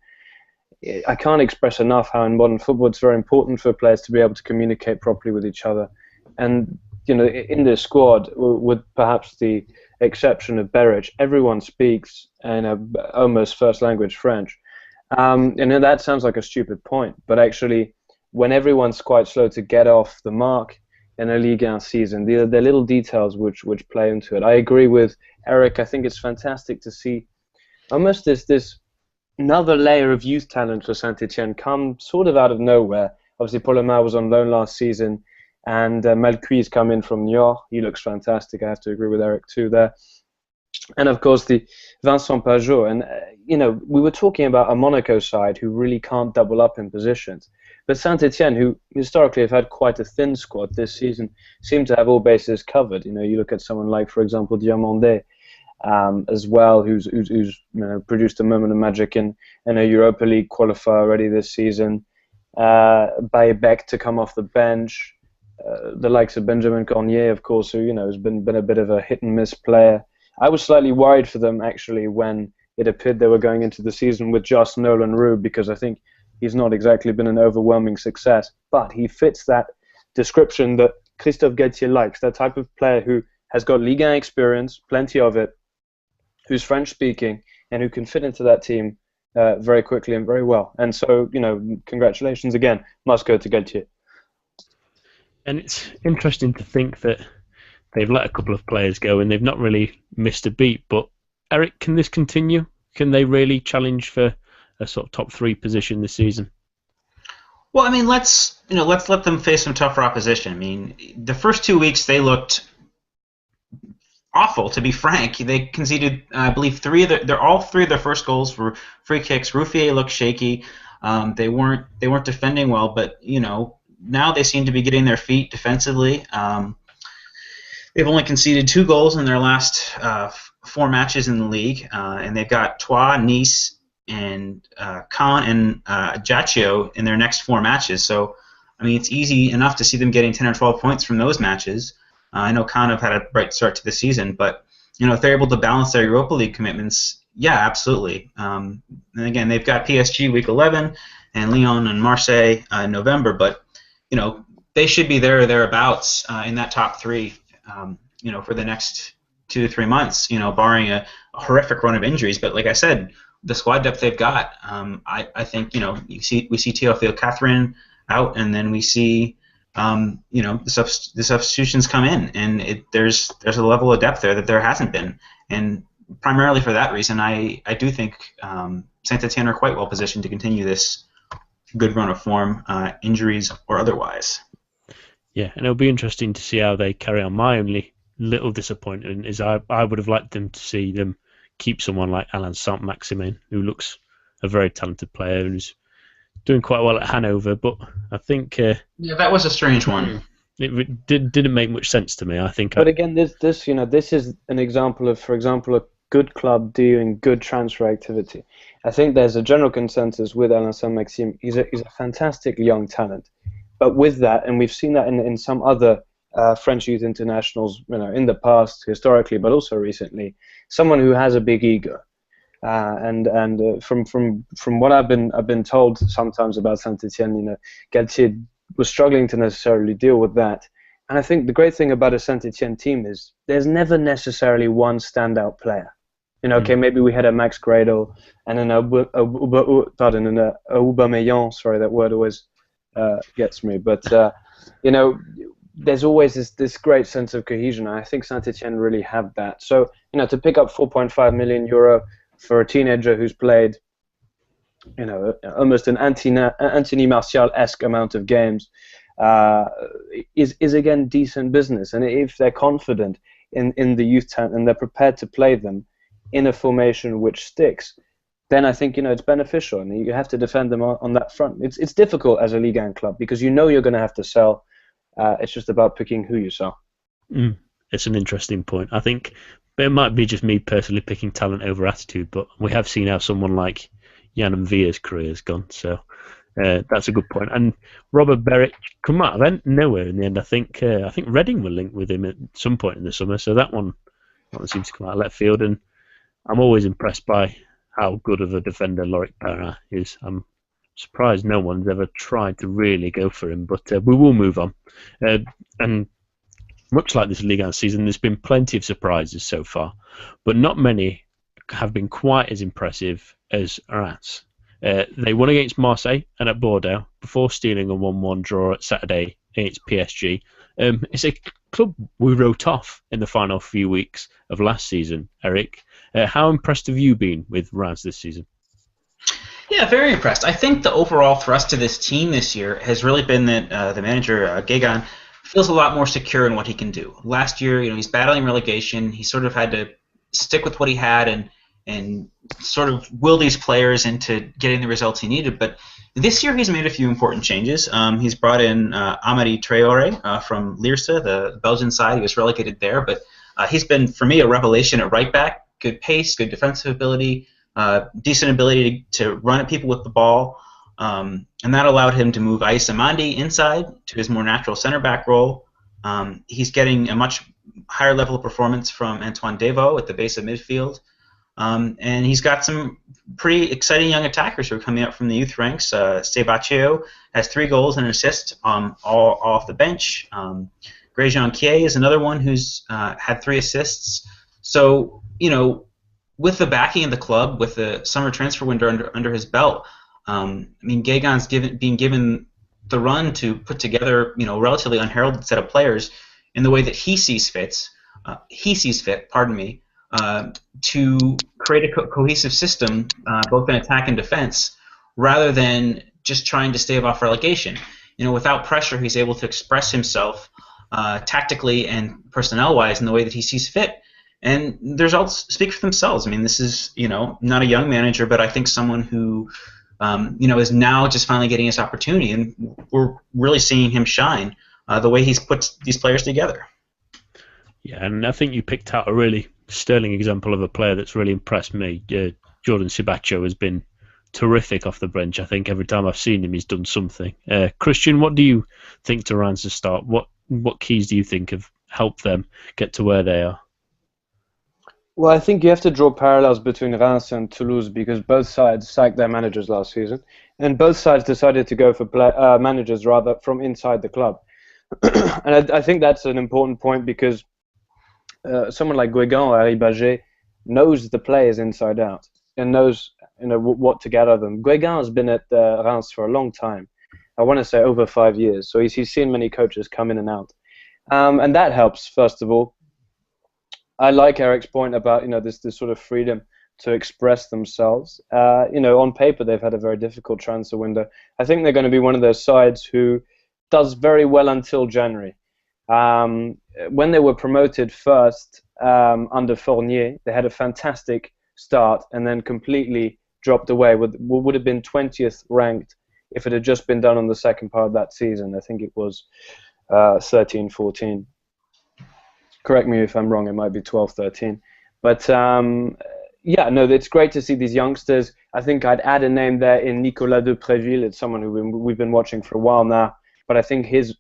I can't express enough how in modern football it's very important for players to be able to communicate properly with each other. And in this squad, with perhaps the exception of Beric, everyone speaks in almost first language French. And that sounds like a stupid point, but actually, when everyone's quite slow to get off the mark in a Ligue 1 season, they're little details which play into it. I agree with Eric. I think it's fantastic to see almost this another layer of youth talent for Saint-Étienne come sort of out of nowhere. Obviously, Polomar was on loan last season, and Malcui's come in from Niort. He looks fantastic. I have to agree with Eric too there. And of course, the Vincent Pajot. And we were talking about a Monaco side who really can't double up in positions. But Saint-Étienne, who historically have had quite a thin squad this season, seem to have all bases covered. You look at someone like, for example, Diomandé, as well, who's produced a moment of magic in a Europa League qualifier already this season. Baybeck to come off the bench. The likes of Benjamin Cornier, of course, who has been a bit of a hit and miss player. I was slightly worried for them actually when it appeared they were going into the season with just Nolan Roux, because I think he's not exactly been an overwhelming success, but he fits that description that Christophe Galtier likes, that type of player who has got Ligue 1 experience, plenty of it, who's French-speaking, and who can fit into that team very quickly and very well. And so, congratulations again. Must go to Galtier. And it's interesting to think that they've let a couple of players go and they've not really missed a beat. But, Eric, can this continue? Can they really challenge for a sort of top 3 position this season? Well, I mean, let's let them face some tougher opposition. I mean, the first 2 weeks they looked awful, to be frank. They conceded, I believe, all three of their first goals were free kicks. Ruffier looked shaky. They weren't defending well, but now they seem to be getting their feet defensively. They've only conceded 2 goals in their last 4 matches in the league, and they've got Troyes, Nice, and Caen and Ajaccio in their next 4 matches. So, I mean, it's easy enough to see them getting 10 or 12 points from those matches. I know Caen have had a bright start to the season, but if they're able to balance their Europa League commitments, yeah, absolutely. And again, they've got PSG week 11 and Lyon and Marseille in November, but they should be there or thereabouts in that top 3, for the next 2 to 3 months, barring a horrific run of injuries. But like I said, the squad depth they've got, I think we see Théophile Catherine out, and then we see the substitutions come in, and there's a level of depth there that there hasn't been, and primarily for that reason, I do think Saint-Étienne are quite well positioned to continue this good run of form, injuries or otherwise. Yeah, and it'll be interesting to see how they carry on. My only little disappointment is I would have liked them to see them keep someone like Alain Saint-Maximin, who looks a very talented player and is doing quite well at Hanover, but I think that was a strange one. It didn't make much sense to me. I think. But again, this is an example of, for example, a good club doing good transfer activity. I think there's a general consensus with Alain Saint-Maximin. He's a fantastic young talent, but with that, and we've seen that in some other French youth internationals, in the past, historically, but also recently, someone who has a big ego. And from what I've been told sometimes about Saint-Étienne, Galtier was struggling to necessarily deal with that. And I think the great thing about a Saint-Étienne team is there's never necessarily one standout player. Okay, maybe we had a Max Gradle and an Aubameyang. Sorry, that word always gets me. But there's always this great sense of cohesion. I think Saint-Étienne really have that. So to pick up 4.5 million euro for a teenager who's played almost an Anthony Martial-esque amount of games is again decent business. And if they're confident in the youth talent and they're prepared to play them in a formation which sticks, then I think it's beneficial, and you have to defend them on that front. It's difficult as a Ligue 1 club because you're going to have to sell. It's just about picking who you sell. It's an interesting point. I think it might be just me personally picking talent over attitude, but we have seen how someone like Jan and Villa's career has gone, so that's a good point. And Robert Beric come out of nowhere in the end. I think Reading were linked with him at some point in the summer, so that one seems to come out of left field. And I'm always impressed by how good of a defender Loic Perrin is. I'm surprised no one's ever tried to really go for him, but we will move on. And much like this Ligue 1 season, there's been plenty of surprises so far, but not many have been quite as impressive as Reims. They won against Marseille and at Bordeaux before stealing a 1-1 draw at Saturday against PSG. It's a club we wrote off in the final few weeks of last season. Eric, how impressed have you been with Reims this season? Yeah, very impressed. I think the overall thrust of this team this year has really been that the manager, Guégan, feels a lot more secure in what he can do. Last year, he's battling relegation. He sort of had to stick with what he had and sort of will these players into getting the results he needed. But this year he's made a few important changes. He's brought in Amady Traoré from Lierse, the Belgian side. He was relegated there, but he's been, for me, a revelation at right back. Good pace, good defensive ability, decent ability to run at people with the ball. And that allowed him to move Aïssa Mandi inside to his more natural center back role. He's getting a much higher level of performance from Antoine Deveau at the base of midfield. And he's got some pretty exciting young attackers who are coming up from the youth ranks. Sebastio has 3 goals and an assist all off the bench. Grosjean Kie is another one who's had 3 assists. So, with the backing of the club, with the summer transfer window under his belt, Guégan's being given the run to put together, a relatively unheralded set of players in the way that he sees fit, to create a cohesive system, both in attack and defense, rather than just trying to stave off relegation. Without pressure, he's able to express himself tactically and personnel-wise in the way that he sees fit. And the results speak for themselves. This is, not a young manager, but I think someone who, is now just finally getting his opportunity, and we're really seeing him shine the way he's put these players together. Yeah, and I think you picked out a really sterling example of a player that's really impressed me. Jordan Sebastio has been terrific off the bench. I think every time I've seen him, he's done something. Christian, what do you think to Reims to start? What keys do you think have helped them get to where they are? Well, I think you have to draw parallels between Reims and Toulouse because both sides sacked their managers last season, and both sides decided to go for managers rather from inside the club. And I think that's an important point because someone like Guégan or Harry Baget knows the players inside out and knows what to get out of them. Guégan has been at Reims for a long time. I want to say over 5 years. So he's seen many coaches come in and out, and that helps. First of all, I like Eric's point about this sort of freedom to express themselves. On paper they've had a very difficult transfer window. I think they're going to be one of those sides who does very well until January. When they were promoted first under Fournier, they had a fantastic start and then completely dropped away. Would have been 20th ranked if it had just been done on the second part of that season. I think it was 13-14. Correct me if I'm wrong, it might be 12-13. But it's great to see these youngsters. I think I'd add a name there in Nicolas de Préville. It's someone who we've been watching for a while now. But I think his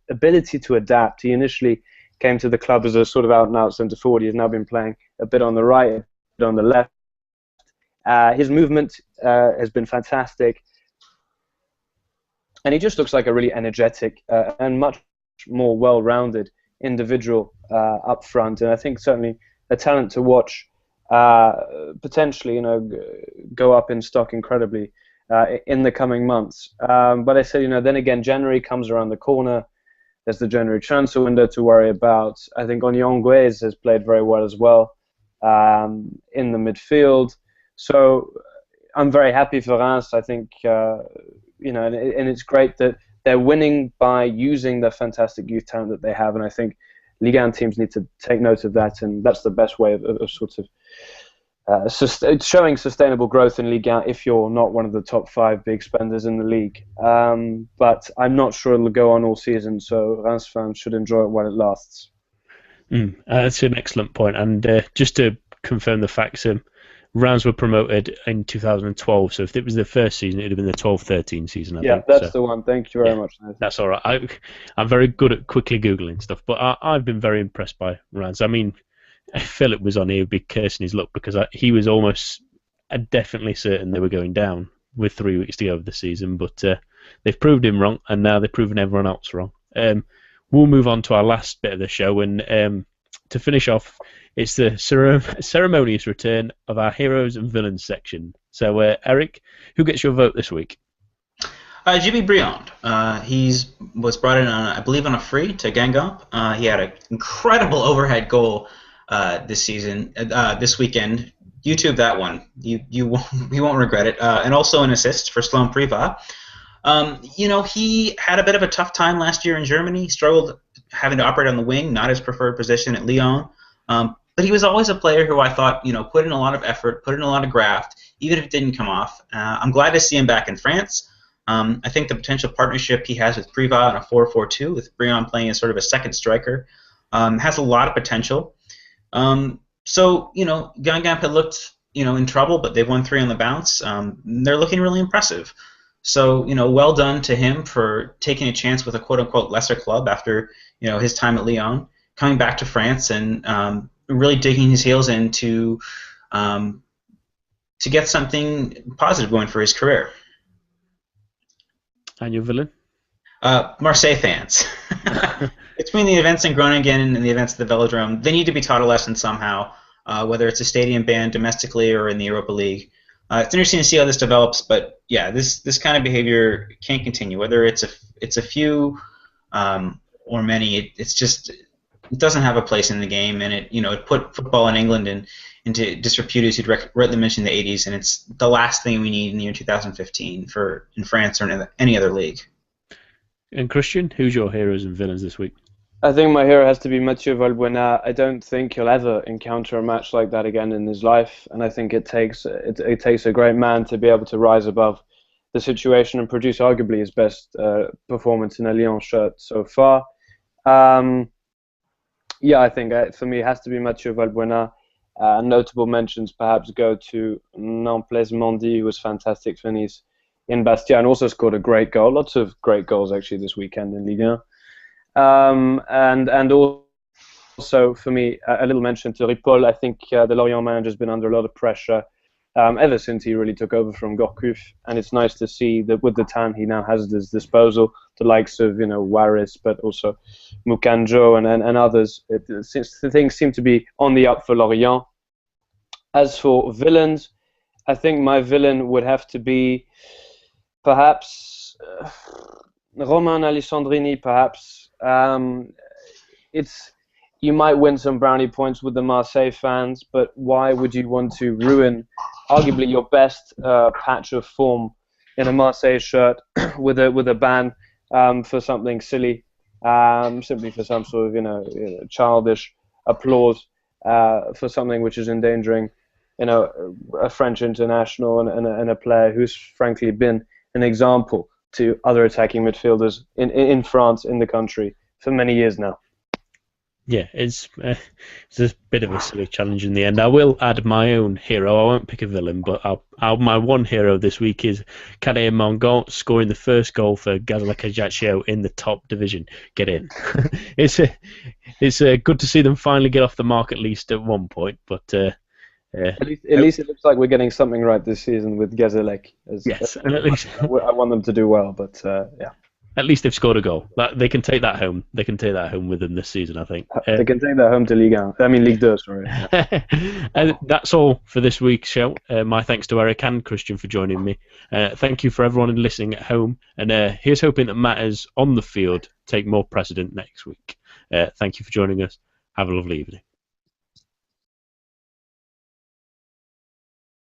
ability to adapt. He initially came to the club as a sort of out-and-out centre forward. He's now been playing a bit on the right, a bit on the left. His movement has been fantastic, and he just looks like a really energetic and much more well-rounded individual up front. And I think certainly a talent to watch potentially, go up in stock incredibly in the coming months. But I said, then again, January comes around the corner. There's the January transfer window to worry about. I think Onyonguez has played very well as well in the midfield. So I'm very happy for Reims. I think, and it's great that they're winning by using the fantastic youth talent that they have. And I think Ligue 1 teams need to take note of that. And that's the best way of sort of showing sustainable growth in Ligue 1 if you're not one of the top 5 big spenders in the league. But I'm not sure it'll go on all season, so Reims fans should enjoy it while it lasts. That's an excellent point. And just to confirm the facts, Reims were promoted in 2012, so if it was the first season, it would have been the 12-13 season, I think. That's the one. Thank you very much, Nathan. That's all right. I'm very good at quickly Googling stuff, but I've been very impressed by Reims. I mean, Philip was on here would be cursing his luck because he was almost definitely certain they were going down with 3 weeks to go of the season, but they've proved him wrong, and now they've proven everyone else wrong. We'll move on to our last bit of the show, and to finish off, it's the ceremonious return of our heroes and villains section. So, Eric, who gets your vote this week? Jimmy Briand. He was brought in, I believe, on a free to Guingamp. He had an incredible overhead goal this season, this weekend. YouTube that one. You won't regret it. And also an assist for Sloan Privat. He had a bit of a tough time last year in Germany. He struggled having to operate on the wing, not his preferred position at Lyon. But he was always a player who I thought, put in a lot of effort, put in a lot of graft, even if it didn't come off. I'm glad to see him back in France. I think the potential partnership he has with Privat on a 4-4-2, with Briand playing as sort of a second striker, has a lot of potential. So, Guingamp had looked, in trouble, but they've won 3 on the bounce. They're looking really impressive. So, well done to him for taking a chance with a quote-unquote lesser club after, his time at Lyon, coming back to France and really digging his heels in to get something positive going for his career. And your villain? Marseille fans. Between the events in Groningen and the events at the Velodrome, they need to be taught a lesson somehow, whether it's a stadium ban domestically or in the Europa League. It's interesting to see how this develops, but yeah, this kind of behavior can't continue. Whether it's a few or many, it doesn't have a place in the game, and it put football in England into disrepute, as you'd rightly mentioned, the 80s, and it's the last thing we need in the year 2015 in France or in any other league. And Christian, who's your heroes and villains this week? I think my hero has to be Mathieu Valbuena. I don't think he'll ever encounter a match like that again in his life, and I think it takes a great man to be able to rise above the situation and produce arguably his best performance in a Lyon shirt so far. I think for me it has to be Mathieu Valbuena. Notable mentions perhaps go to Nampalys Mendy, who was fantastic for Nice in Bastia and also scored a great goal. Lots of great goals actually this weekend in Ligue 1. And also for me, a little mention to Ripoll. I think the Lorient manager has been under a lot of pressure ever since he really took over from Gourcuff, and it's nice to see that with the talent he now has at his disposal, the likes of Waris, but also Mukanjo and others. Things seem to be on the up for Lorient. As for villains, I think my villain would have to be perhaps Romain Alessandrini. Perhaps you might win some brownie points with the Marseille fans, but why would you want to ruin arguably your best patch of form in a Marseille shirt with a ban for something silly, simply for some sort of childish applause for something which is endangering a French international and a player who's frankly been an example to other attacking midfielders in France, in the country, for many years now. Yeah, it's a bit of a silly challenge in the end. I will add my own hero. I won't pick a villain, but my one hero this week is Cadet Mongon scoring the first goal for Gazelle Ajaccio in the top division. Get in. It's good to see them finally get off the mark at least at one point, but at least it looks like we're getting something right this season with Gazelle. Yes, and at least I want them to do well, but yeah. At least they've scored a goal. They can take that home. They can take that home with them this season, I think. They can take that home to Ligue 2, sorry. And that's all for this week's show. My thanks to Eric and Christian for joining me. Thank you for everyone listening at home. And here's hoping that matters on the field take more precedent next week. Thank you for joining us. Have a lovely evening.